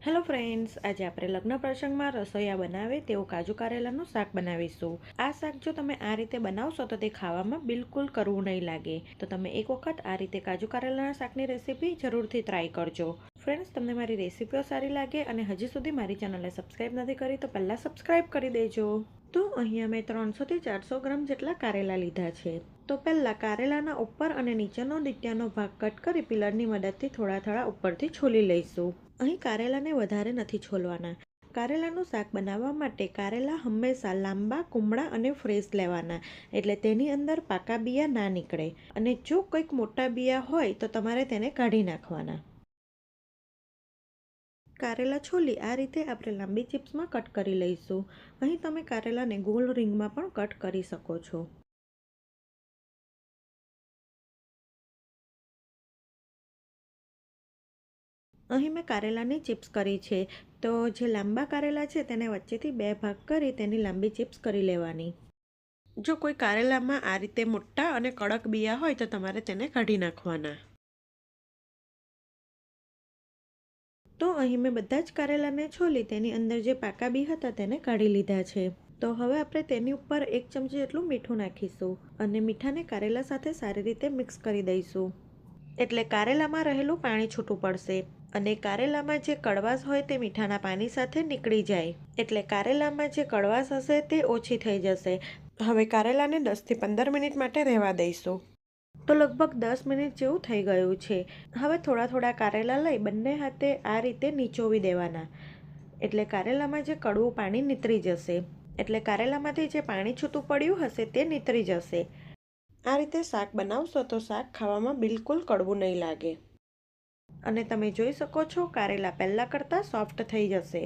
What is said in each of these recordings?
Hello friends, આજે આપણે લગ્ન પ્રસંગમાં રસોઈયા બનાવે તેવું કાજુ કારેલાનું શાક બનાવીશું. આ શાક જો તમે આ રીતે બનાવશો તો તે ખાવામાં બિલકુલ કરવું નહીં લાગે. તો તમે એક વખત આ રીતે કાજુ કારેલાના શાકની રેસીપી જરૂરથી ટ્રાય કરજો. ફ્રેન્ડ્સ, તમને મારી રેસીપીઓ સારી લાગે અને હજી સુધી મારી ચેનલને સબસ્ક્રાઈબ નથી કરી તો પહેલાં સબસ્ક્રાઈબ કરી દેજો. તો અહીંયા મેં 300 થી 400 ગ્રામ જેટલા કારેલા લીધા છે. તો પહેલાં કારેલાના ઉપર અને નીચેનો ડીટીયાનો ભાગ કટ કરી પિલરની મદદથી થોડા ઉપરથી છોલી લઈશું. અહીં કારેલાને વધારે નથી છોલવાના. કારેલાનું શાક બનાવવા માટે કારેલા હંમેશા લાંબા, કુમળા અને ફ્રેશ લેવાના, એટલે તેની અંદર પાકા બિયા ના નીકળે. અને જો કંઈક મોટા બિયા હોય તો તમારે તેને કાઢી નાખવાના. કારેલા છોલી આ રીતે આપણે લાંબી ચિપ્સમાં કટ કરી લઈશું. અહીં તમે કારેલાને ગોળ રિંગમાં પણ કટ કરી શકો છો. અહીં મેં કારેલાની ચિપ્સ કરી છે. તો જે લાંબા કારેલા છે તેને વચ્ચેથી 2 ભાગ કરી તેની લાંબી ચિપ્સ કરી લેવાની. જો કોઈ કારેલામાં આ રીતે મોટા અને કડક બિયા હોય તો તમારે તેને કાઢી નાખવાના. તો અહીં મેં બધા જ કારેલાને છોલી તેની અંદર જે પાકા બી હતા તેને કાઢી લીધા છે. તો હવે આપણે તેની ઉપર 1 ચમચી જેટલું મીઠું નાખીશું અને મીઠાને કારેલા સાથે સારી રીતે મિક્સ કરી દઈશું. એટલે કારેલામાં રહેલું પાણી છૂટું પડશે અને કારેલામાં જે કડવાશ હોય તે મીઠાના પાણી સાથે નીકળી જાય. એટલે કારેલામાં જે કડવાશ હશે તે ઓછી થઈ જશે. હવે કારેલાને 10 થી 15 મિનિટ માટે રહેવા દઈશું. તો લગભગ 10 મિનિટ જેવું થઈ ગયું છે. હવે થોડા કારેલા લઈ બંને હાથે આ રીતે નીચોવી દેવાના. એટલે કારેલામાં જે કડવું પાણી નીતરી જશે. એટલે કારેલામાંથી જે પાણી છૂટું પડ્યું હશે તે નીતરી જશે. આ રીતે શાક બનાવશો તો શાક ખાવામાં બિલકુલ કડવું નહીં લાગે. અને તમે જોઈ શકો છો કારેલા પહેલાં કરતાં સોફ્ટ થઈ જશે.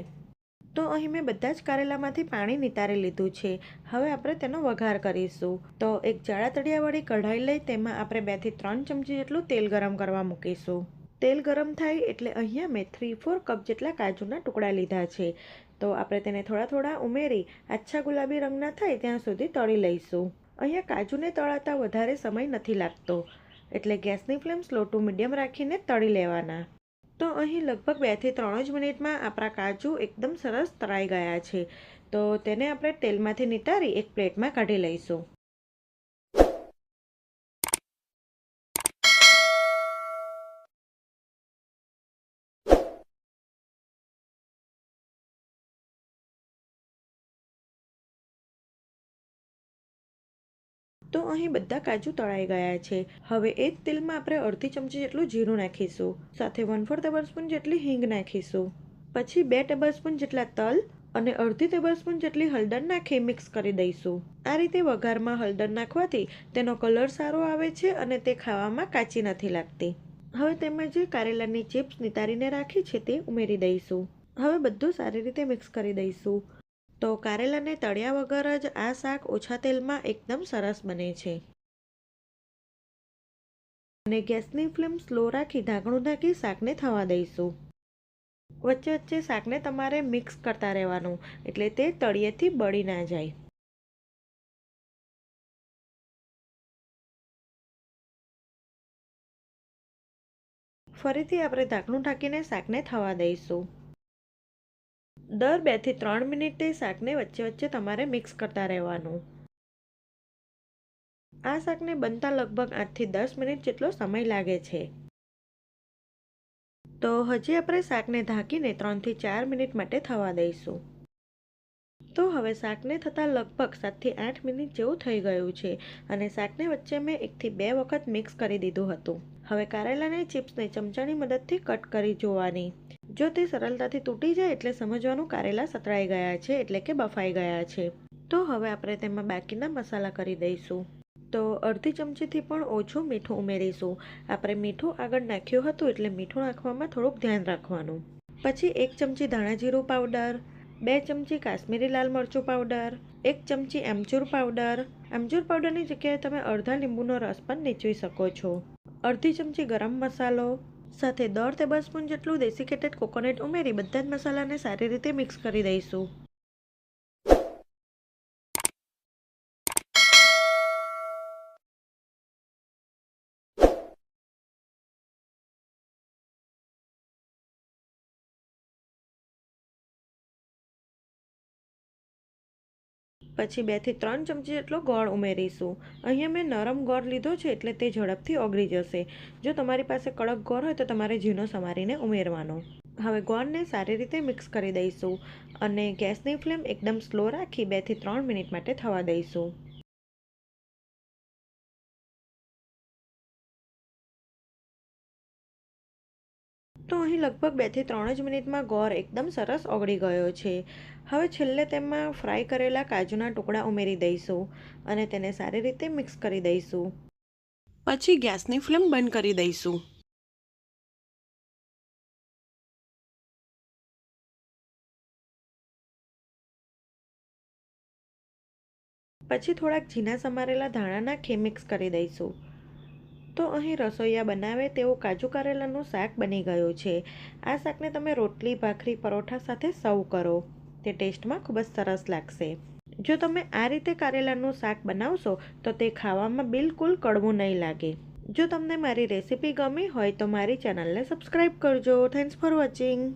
તો અહીં મેં બધા જ કારેલામાંથી પાણી નિતારી લીધું છે. હવે આપણે તેનો વઘાર કરીશું. તો એક જાડા તળિયાવાળી કઢાઈ લઈ તેમાં આપણે 2 થી 3 ચમચી જેટલું તેલ ગરમ કરવા મૂકીશું. તેલ ગરમ થાય એટલે અહીંયા મેં 3-4 કપ જેટલા કાજુના ટુકડા લીધા છે. તો આપણે તેને થોડા ઉમેરી આછા ગુલાબી રંગના થાય ત્યાં સુધી તળી લઈશું. અહીંયા કાજુને તળાતા વધારે સમય નથી લાગતો, એટલે ગેસની ફ્લેમ સ્લો ટુ મીડિયમ રાખીને તળી લેવાના. તો અહીં લગભગ 2 થી 3 જ મિનિટમાં આપણા કાજુ એકદમ સરસ તળાઈ ગયા છે. તો તેને આપણે તેલમાંથી નિતારી એક પ્લેટમાં કાઢી લઈશું. તો અહીં બધા કાજુ તળાઈ ગયા છે. હવે એ જ તેલમાં આપણે અડધી ચમચી જેટલું જીરું નાખીશું. સાથે 1/4 ટેબલસ્પૂન જેટલી હિંગ નાખીશું. પછી 2 ટેબલસ્પૂન જેટલા તલ અને અડધી ટેબલસ્પૂન જેટલી હળદર નાખી મિક્સ કરી દઈશું. આ રીતે વઘારમાં હળદર નાખવાથી તેનો કલર સારો આવે છે અને તે ખાવામાં કાચી નથી લાગતી. હવે તેમાં જે કારેલાની ચિપ્સ નિતારીને રાખી છે તે ઉમેરી દઈશું. હવે બધું સારી રીતે મિક્સ કરી દઈશું. તો કારેલાને તળ્યા વગર જ આ શાક ઓછા તેલમાં એકદમ સરસ બને છે. અને ગેસની ફ્લેમ સ્લો રાખી ઢાંકણું ઢાંકી શાકને થવા દઈશું. વચ્ચે શાકને તમારે મિક્સ કરતા રહેવાનું, એટલે તે તળિયેથી બળી ના જાય. ફરીથી આપણે ઢાંકણું ઢાંકીને શાકને થવા દઈશું. દર 2 થી 3 મિનિટે શાકને વચ્ચે તમારે મિક્સ કરતા રહેવાનું. આ શાકને બનતા લગભગ 8 થી 10 મિનિટ જેટલો સમય લાગે છે. તો હજી આપણે શાકને ઢાંકીને 3 થી 4 મિનિટ માટે થવા દઈશું. તો હવે શાકને થતાં લગભગ 7 થી 8 મિનિટ જેવું થઈ ગયું છે અને શાકને વચ્ચે મેં 1 થી 2 વખત મિક્સ કરી દીધું હતું. હવે કારેલાની ચિપ્સને ચમચાની મદદથી કટ કરી જોવાની. જો તે સરળતાથી તૂટી જાય એટલે સમજવાનું કારેલા સતળાઈ ગયા છે, એટલે કે બફાઈ ગયા છે. તો હવે આપણે તેમાં બાકીના મસાલા કરી દઈશું. તો અડધી ચમચીથી પણ ઓછું મીઠું ઉમેરીશું. આપણે મીઠું આગળ નાખ્યું હતું એટલે મીઠું નાખવામાં થોડુંક ધ્યાન રાખવાનું. પછી 1 ચમચી ધાણા જીરું પાવડર, 2 ચમચી કાશ્મીરી લાલ મરચું પાવડર, 1 ચમચી આમચૂર પાવડર. આમચૂર પાવડરની જગ્યાએ તમે અડધા લીંબુનો રસ પણ નીચવી શકો છો. અડધી ચમચી ગરમ મસાલો, સાથે 1/2 ટેબલસ્પૂન જેટલું ડેસિકેટેડ કોકોનટ ઉમેરી બધા જ મસાલાને સારી રીતે મિક્સ કરી દઈશું. પછી 2 થી 3 ચમચી જેટલો ગોળ ઉમેરીશું. અહીંયા મેં નરમ ગોળ લીધો છે એટલે તે ઝડપથી ઓગળી જશે. જો તમારી પાસે કડક ગોળ હોય તો તમારે ઝીણો સમારીને ઉમેરવાનો. હવે ગોળને સારી રીતે મિક્સ કરી દઈશું અને ગેસની ફ્લેમ એકદમ સ્લો રાખી 2 થી 3 મિનિટ માટે થવા દઈશું. તો અહીં લગભગ 2 થી 3 જ મિનિટમાં ગોળ એકદમ સરસ ઓગળી ગયો છે. હવે છેલ્લે તેમાં ફ્રાય કરેલા કાજુના ટુકડા ઉમેરી દઈશું અને તેને સારી રીતે મિક્સ કરી દઈશું. પછી ગેસની ફ્લેમ બંધ કરી દઈશું. પછી થોડાક ઝીણા સમારેલા ધાણા નાખી મિક્સ કરી દઈશું. તો અહીં રસોઈયા બનાવે તેવું કાજુ કારેલાનું શાક બની ગયું છે. આ શાકને તમે રોટલી, ભાખરી, પરોઠા સાથે સર્વ કરો. તે ટેસ્ટમાં ખૂબ જ સરસ લાગશે. જો તમે આ રીતે કારેલાનું શાક બનાવશો તો તે ખાવામાં બિલકુલ કડવું નહીં લાગે. જો તમને મારી રેસીપી ગમી હોય તો મારી ચેનલને સબસ્ક્રાઈબ કરજો. Thanks for watching.